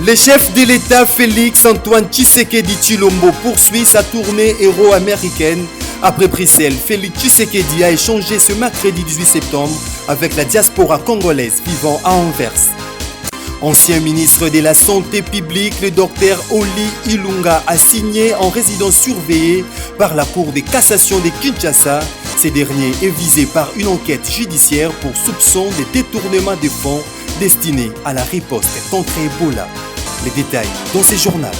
Le chef de l'État Félix Antoine Tshisekedi Tshilombo poursuit sa tournée euro-américaine. Après Bruxelles, Félix Tshisekedi a échangé ce mercredi 18 septembre avec la diaspora congolaise vivant à Anvers. Ancien ministre de la Santé publique, le docteur Oli Ilunga a signé en résidence surveillée par la Cour de cassation de Kinshasa. Ce dernier est visé par une enquête judiciaire pour soupçon de détournement de fonds destinés à la riposte contre Ebola. Les détails dans ce journal.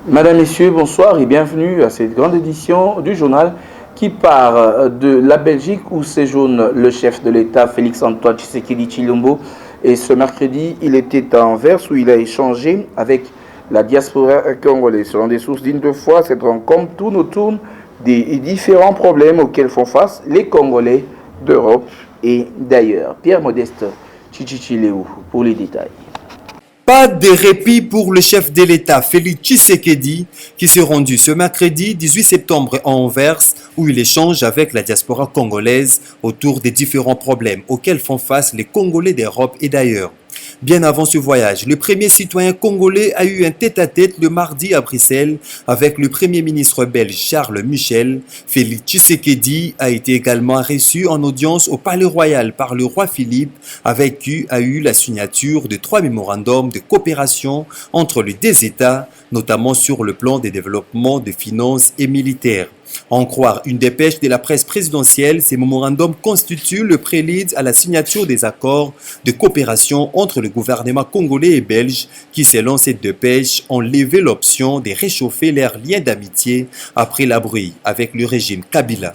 Madame, Messieurs, bonsoir et bienvenue à cette grande édition du journal qui part de la Belgique où séjourne le chef de l'État Félix Antoine Tshisekedi Tshilombo. Et ce mercredi, il était à Anvers où il a échangé avec la diaspora congolaise. Selon des sources dignes de foi, cette rencontre tourne autour des différents problèmes auxquels font face les Congolais d'Europe et d'ailleurs. Pierre Modeste Chichichiléou pour les détails. Pas de répit pour le chef de l'État Félix Tshisekedi qui s'est rendu ce mercredi 18 septembre à Anvers où il échange avec la diaspora congolaise autour des différents problèmes auxquels font face les Congolais d'Europe et d'ailleurs. Bien avant ce voyage, le premier citoyen congolais a eu un tête-à-tête le mardi à Bruxelles avec le premier ministre belge Charles Michel. Félix Tshisekedi a été également reçu en audience au Palais Royal par le roi Philippe, avec qui a eu la signature de 3 mémorandums de coopération entre les deux États, notamment sur le plan des développements de finances et militaires. En croire une dépêche de la presse présidentielle, ces mémorandums constituent le prélude à la signature des accords de coopération entre le gouvernement congolais et belge qui, selon cette dépêche, ont levé l'option de réchauffer leurs liens d'amitié après la brouille avec le régime Kabila.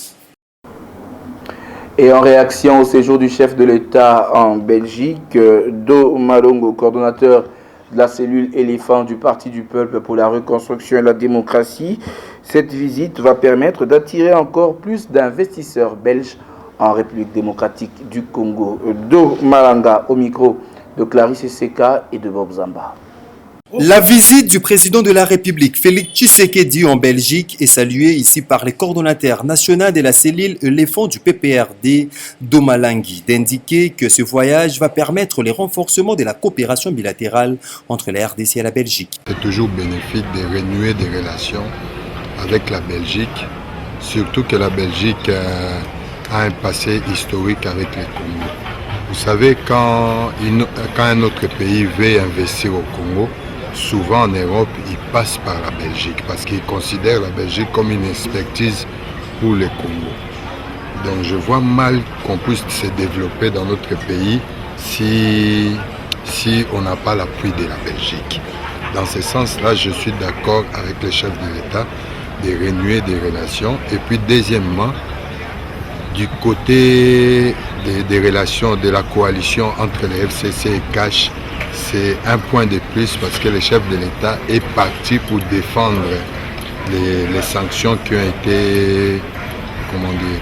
Et en réaction au séjour du chef de l'État en Belgique, Do Malongo, coordonnateur de la cellule éléphant du Parti du Peuple pour la reconstruction et la démocratie, cette visite va permettre d'attirer encore plus d'investisseurs belges en République démocratique du Congo. Do Malanga au micro de Clarisse Seka et de Bob Zamba. La visite du président de la République, Félix Tshisekedi, en Belgique est saluée ici par les coordonnateurs nationaux de la cellule éléphant du PPRD, Domalangui, d'indiquer que ce voyage va permettre le renforcement de la coopération bilatérale entre la RDC et la Belgique. C'est toujours bénéfique de renouer des relations avec la Belgique, surtout que la Belgique a un passé historique avec les Congo. Vous savez, quand un autre pays veut investir au Congo, souvent en Europe, il passe par la Belgique parce qu'ils considèrent la Belgique comme une expertise pour le Congo. Donc je vois mal qu'on puisse se développer dans notre pays si on n'a pas l'appui de la Belgique. Dans ce sens-là, je suis d'accord avec le chef de l'État de renouer des relations. Et puis deuxièmement, du côté des relations de la coalition entre les FCC et CACH, c'est un point de plus parce que le chef de l'État est parti pour défendre les sanctions qui ont été,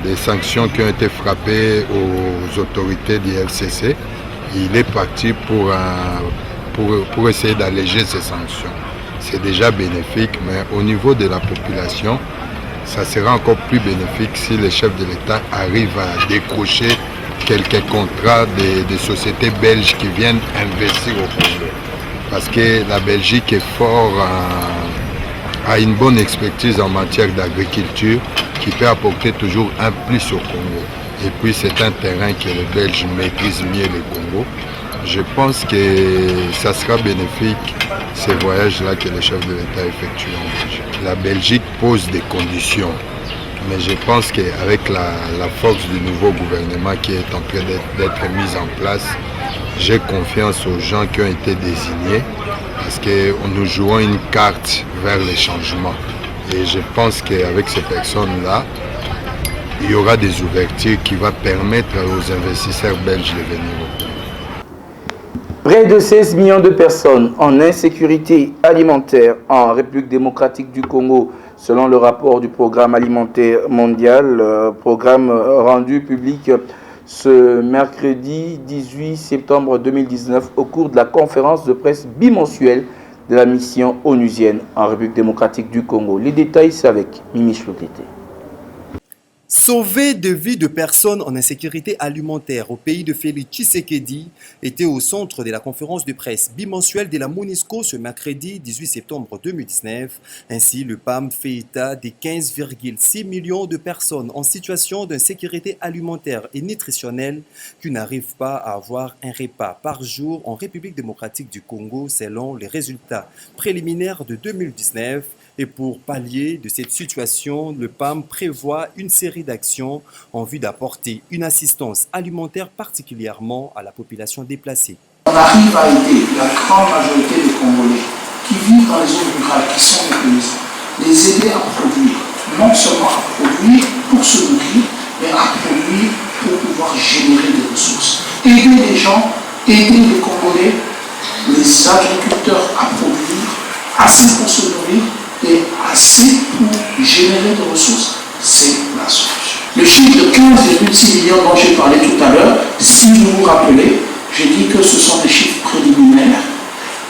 des sanctions qui ont été frappées aux autorités du FCC. Il est parti pour essayer d'alléger ces sanctions. C'est déjà bénéfique, mais au niveau de la population, ça sera encore plus bénéfique si le chef de l'État arrive à décrocher quelques contrats de sociétés belges qui viennent investir au Congo. Parce que la Belgique est a une bonne expertise en matière d'agriculture qui peut apporter toujours un plus au Congo. Et puis c'est un terrain que les Belges maîtrisent mieux le Congo. Je pense que ça sera bénéfique, ces voyages-là que le chef de l'État effectue en Belgique. La Belgique pose des conditions. Mais je pense qu'avec la force du nouveau gouvernement qui est en train d'être mise en place, j'ai confiance aux gens qui ont été désignés parce que nous jouons une carte vers les changements. Et je pense qu'avec ces personnes-là, il y aura des ouvertures qui vont permettre aux investisseurs belges de venir au Congo. Près de 16 millions de personnes en insécurité alimentaire en République démocratique du Congo, selon le rapport du Programme alimentaire mondial, programme rendu public ce mercredi 18 septembre 2019 au cours de la conférence de presse bimensuelle de la mission onusienne en République démocratique du Congo. Les détails, c'est avec Mimi Chlotété. Sauver des vies de personnes en insécurité alimentaire au pays de Félix Tshisekedi était au centre de la conférence de presse bimensuelle de la MONUSCO ce mercredi 18 septembre 2019. Ainsi, le PAM fait état des 15,6 millions de personnes en situation d'insécurité alimentaire et nutritionnelle qui n'arrivent pas à avoir un repas par jour en République démocratique du Congo selon les résultats préliminaires de 2019. Et pour pallier de cette situation, le PAM prévoit une série d'actions en vue d'apporter une assistance alimentaire particulièrement à la population déplacée. On arrive à aider la grande majorité des Congolais qui vivent dans les zones rurales, qui sont les paysans, les aider à produire, non seulement à produire pour se nourrir, mais à produire pour pouvoir générer des ressources. Aider les gens, aider les Congolais, les agriculteurs à produire, assez pour se nourrir, et assez pour générer des ressources, c'est la solution. Le chiffre de 15,6 millions dont j'ai parlé tout à l'heure, si vous vous rappelez, j'ai dit que ce sont des chiffres préliminaires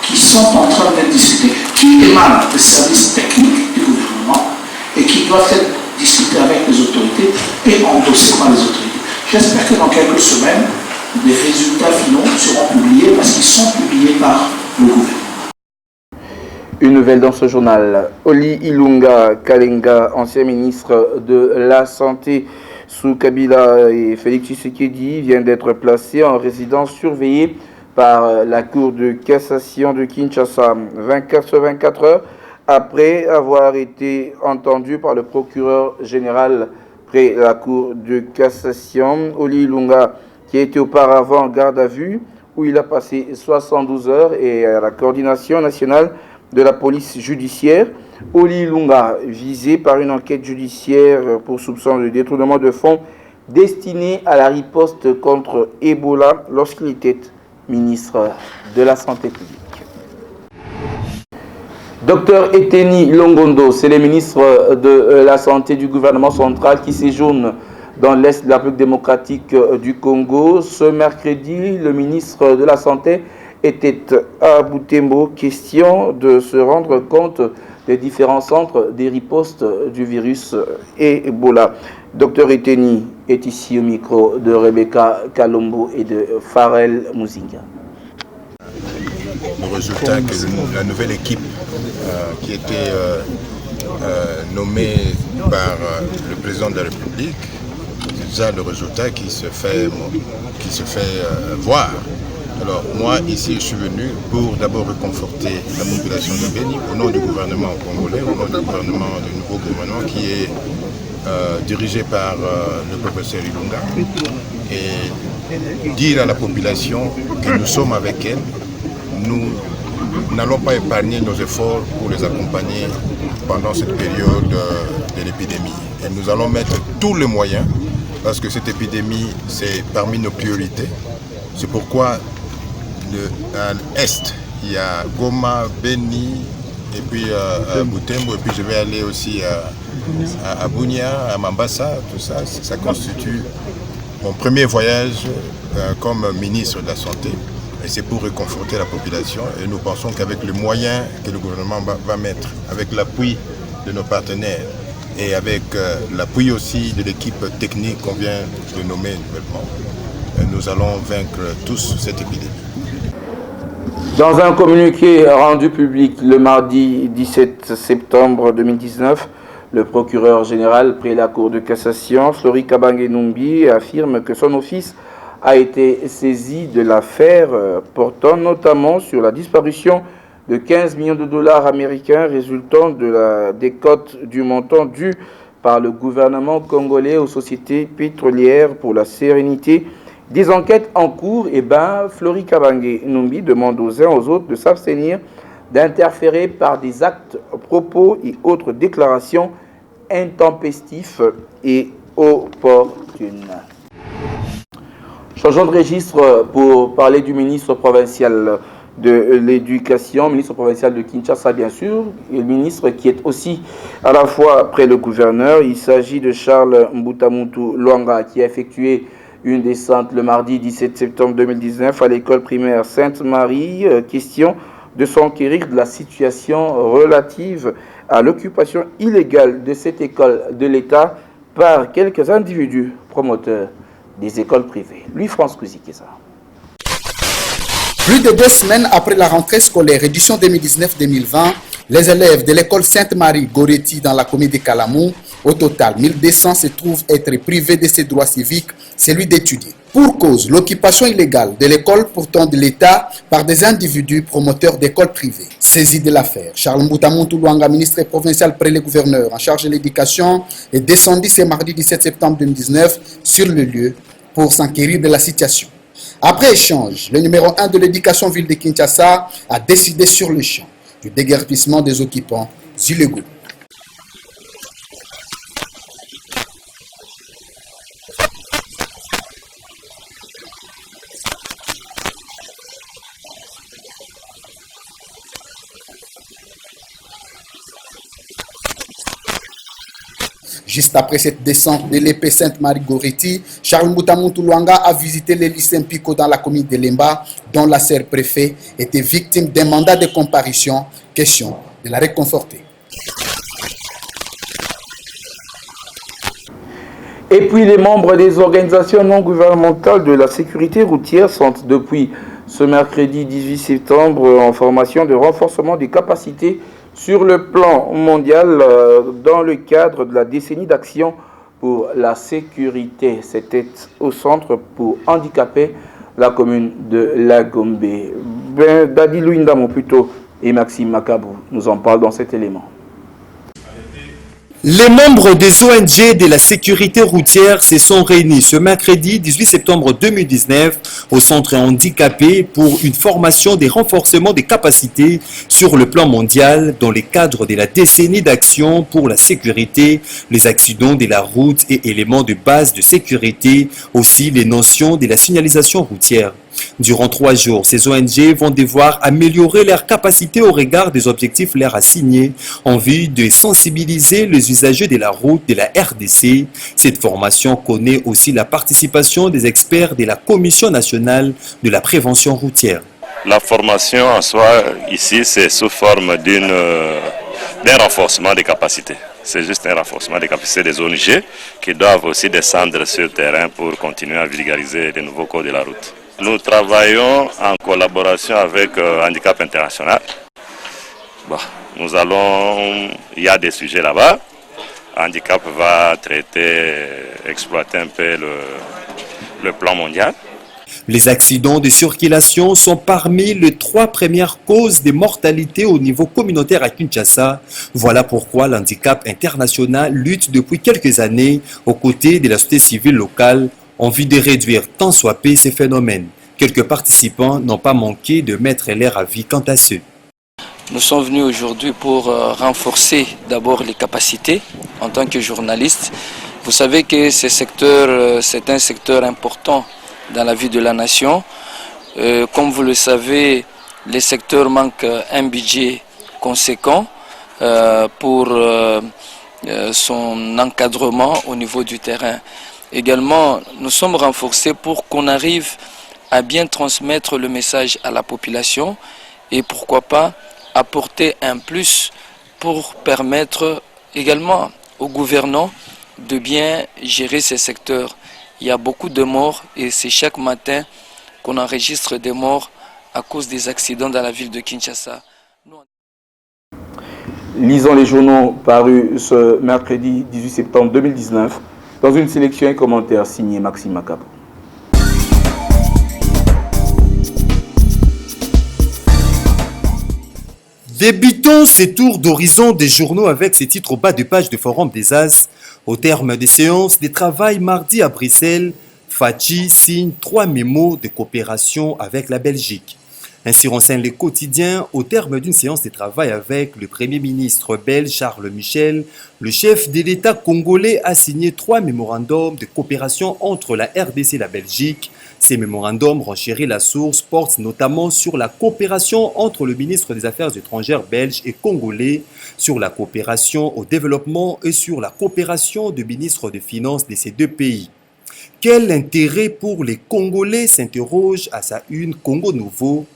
qui sont en train d'être discutés, qui émanent des services techniques du gouvernement et qui doivent être discutés avec les autorités et endossés par les autorités. J'espère que dans quelques semaines, les résultats finaux seront publiés parce qu'ils sont publiés par le gouvernement. Une nouvelle dans ce journal. Oli Ilunga Kalenga, ancien ministre de la Santé sous Kabila et Félix Tshisekedi, vient d'être placé en résidence surveillée par la Cour de cassation de Kinshasa 24 heures après avoir été entendu par le procureur général près la Cour de cassation. Oli Ilunga, qui a été auparavant en garde à vue, où il a passé 72 heures, et à la coordination nationale de la police judiciaire. Oli Ilunga, visé par une enquête judiciaire pour soupçon de détournement de fonds destinés à la riposte contre Ebola lorsqu'il était ministre de la Santé publique. Docteur Eteni Longondo, c'est le ministre de la Santé du gouvernement central qui séjourne dans l'Est de la République démocratique du Congo. Ce mercredi, le ministre de la Santé était à Butembo, question de se rendre compte des différents centres des ripostes du virus Ebola. Docteur Eteni est ici au micro de Rebecca Kalombo et de Farel Muzinga. Le résultat que la nouvelle équipe qui était nommée par le président de la République, c'est déjà le résultat qui se fait voir. Alors moi ici je suis venu pour d'abord réconforter la population de Beni au nom du gouvernement congolais, au nom du nouveau gouvernement qui est dirigé par le professeur Ilunga, et dire à la population que nous sommes avec elle. Nous n'allons pas épargner nos efforts pour les accompagner pendant cette période de l'épidémie. Et nous allons mettre tous les moyens parce que cette épidémie c'est parmi nos priorités. C'est pourquoi à l'Est, il y a Goma, Beni, et puis Butembo, et puis je vais aller aussi à Bunia, à Mambasa, tout ça. Ça constitue mon premier voyage comme ministre de la Santé, et c'est pour réconforter la population. Et nous pensons qu'avec les moyens que le gouvernement va mettre, avec l'appui de nos partenaires, et avec l'appui aussi de l'équipe technique qu'on vient de nommer nouvellement, nous allons vaincre tous cette épidémie. Dans un communiqué rendu public le mardi 17 septembre 2019, le procureur général près la Cour de cassation, Flori Kabange Numbi, affirme que son office a été saisi de l'affaire portant notamment sur la disparition de 15 millions de dollars américains résultant de la décote du montant dû par le gouvernement congolais aux sociétés pétrolières pour la sérénité des enquêtes en cours. Flori Kabange Numbi demande aux uns aux autres de s'abstenir d'interférer par des actes, propos et autres déclarations intempestifs et opportunes. Changeons de registre pour parler du ministre provincial de l'Éducation, ministre provincial de Kinshasa bien sûr, et le ministre qui est aussi à la fois près le gouverneur. Il s'agit de Charles Mbutamutu Luanga qui a effectué une descente le mardi 17 septembre 2019 à l'école primaire Sainte-Marie, question de s'enquérir de la situation relative à l'occupation illégale de cette école de l'État par quelques individus promoteurs des écoles privées. Louis-France Kouzikeza. Plus de 2 semaines après la rentrée scolaire édition 2019-2020, les élèves de l'école Sainte-Marie Goretti dans la commune de Kalamou, au total 1200, se trouvent être privés de ses droits civiques, celui d'étudier. Pour cause, l'occupation illégale de l'école pourtant de l'État par des individus promoteurs d'écoles privées. Saisi de l'affaire, Charles Mbutamuntu Luanga, ministre provincial près le gouverneur en charge de l'éducation, est descendu ce mardi 17 septembre 2019 sur le lieu pour s'enquérir de la situation. Après échange, le numéro 1 de l'éducation ville de Kinshasa a décidé sur le champ du déguerpissement des occupants illégaux. Juste après cette descente de l'épée Sainte-Marie Goretti, Charles Mbutamuntu Luanga a visité les lycées Pico dans la commune de Lemba, dont la sœur préfet était victime d'un mandat de comparution. Question de la réconforter. Et puis les membres des organisations non gouvernementales de la sécurité routière sont depuis ce mercredi 18 septembre en formation de renforcement des capacités sur le plan mondial dans le cadre de la décennie d'action pour la sécurité. C'était au centre pour handicapés, la commune de La Gombe. Dadi Louindamo plutôt et Maxime Makabou nous en parlent dans cet élément. Les membres des ONG de la sécurité routière se sont réunis ce mercredi 18 septembre 2019 au centre handicapé pour une formation des renforcements des capacités sur le plan mondial dans le cadre de la décennie d'action pour la sécurité, les accidents de la route et éléments de base de sécurité, aussi les notions de la signalisation routière. Durant 3 jours, ces ONG vont devoir améliorer leurs capacités au regard des objectifs leur assignés en vue de sensibiliser les usagers de la route de la RDC. Cette formation connaît aussi la participation des experts de la Commission nationale de la prévention routière. La formation en soi, ici, c'est sous forme d'un renforcement des capacités. C'est juste un renforcement des capacités des ONG qui doivent aussi descendre sur le terrain pour continuer à vulgariser les nouveaux codes de la route. Nous travaillons en collaboration avec Handicap International. Bon, il y a des sujets là-bas. Handicap va exploiter un peu le plan mondial. Les accidents de circulation sont parmi les 3 premières causes de mortalité au niveau communautaire à Kinshasa. Voilà pourquoi l'Handicap International lutte depuis quelques années aux côtés de la société civile locale en vue de réduire tant soit peu ces phénomènes. Quelques participants n'ont pas manqué de mettre leur avis quant à ceux. Nous sommes venus aujourd'hui pour renforcer d'abord les capacités en tant que journalistes. Vous savez que ce secteur, c'est un secteur important dans la vie de la nation. Comme vous le savez, le secteur manque un budget conséquent pour son encadrement au niveau du terrain. Également, nous sommes renforcés pour qu'on arrive à bien transmettre le message à la population et pourquoi pas apporter un plus pour permettre également aux gouvernants de bien gérer ces secteurs. Il y a beaucoup de morts et c'est chaque matin qu'on enregistre des morts à cause des accidents dans la ville de Kinshasa. Lisons les journaux parus ce mercredi 18 septembre 2019 dans une sélection et commentaire signé Maxime Makabou. Débutons ces tours d'horizon des journaux avec ces titres au bas de page du Forum des As. Au terme des séances de travail mardi à Bruxelles, Fachi signe 3 mémos de coopération avec la Belgique. Ainsi renseigne le quotidien au terme d'une séance de travail avec le Premier ministre belge Charles Michel. Le chef de l'État congolais a signé 3 mémorandums de coopération entre la RDC et la Belgique. Ces mémorandums renchéris la source portent notamment sur la coopération entre le ministre des Affaires étrangères belge et congolais, sur la coopération au développement et sur la coopération du ministre des Finances de ces 2 pays. Quel intérêt pour les Congolais s'interroge à sa une Congo Nouveau.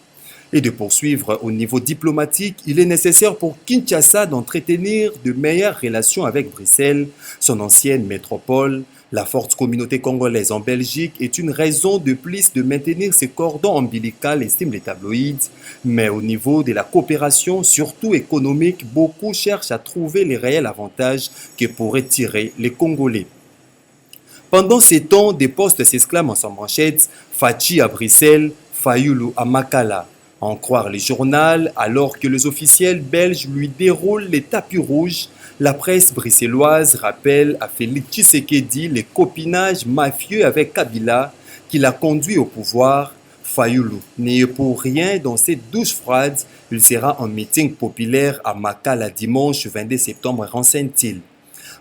et de poursuivre au niveau diplomatique, il est nécessaire pour Kinshasa d'entretenir de meilleures relations avec Bruxelles, son ancienne métropole. La forte communauté congolaise en Belgique est une raison de plus de maintenir ces cordons ombilicaux, estiment les tabloïds. Mais au niveau de la coopération, surtout économique, beaucoup cherchent à trouver les réels avantages que pourraient tirer les Congolais. Pendant ces temps, des postes s'exclament en sa manchette, Fachi à Bruxelles, Fayulu à Makala. En croire les journaux, alors que les officiels belges lui déroulent les tapis rouges, la presse bruxelloise rappelle à Félix Tshisekedi les copinages mafieux avec Kabila qui l'a conduit au pouvoir. Fayulu n'est pour rien dans cette douche froide. Il sera en meeting populaire à Makala dimanche 22 septembre, renseigne-t-il.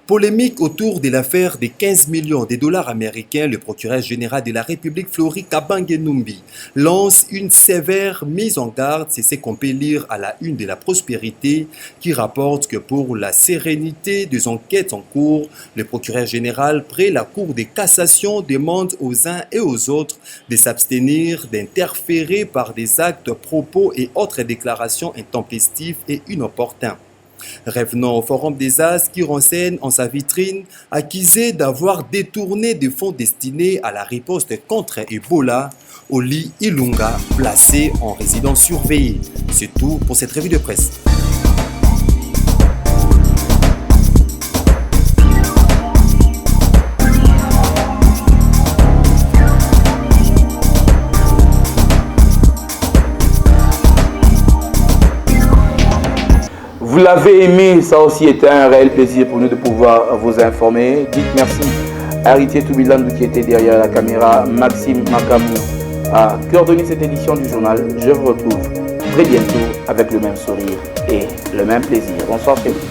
Polémique autour de l'affaire des 15 millions de dollars américains, le procureur général de la République, Flori Kabange Numbi, lance une sévère mise en garde, c'est ce qu'on peut lire à la une de la Prospérité, qui rapporte que pour la sérénité des enquêtes en cours, le procureur général, près la Cour de cassation, demande aux uns et aux autres de s'abstenir d'interférer par des actes, propos et autres déclarations intempestives et inopportuns. Revenons au Forum des As qui renseigne en sa vitrine, accusé d'avoir détourné des fonds destinés à la riposte contre Ebola, Oli Ilunga, placé en résidence surveillée. C'est tout pour cette revue de presse. Vous l'avez aimé, ça aussi était un réel plaisir pour nous de pouvoir vous informer. Dites merci à Héritier Toubilandou qui était derrière la caméra, Maxime Makamou a coordonné cette édition du journal. Je vous retrouve très bientôt avec le même sourire et le même plaisir. Bonsoir Félix.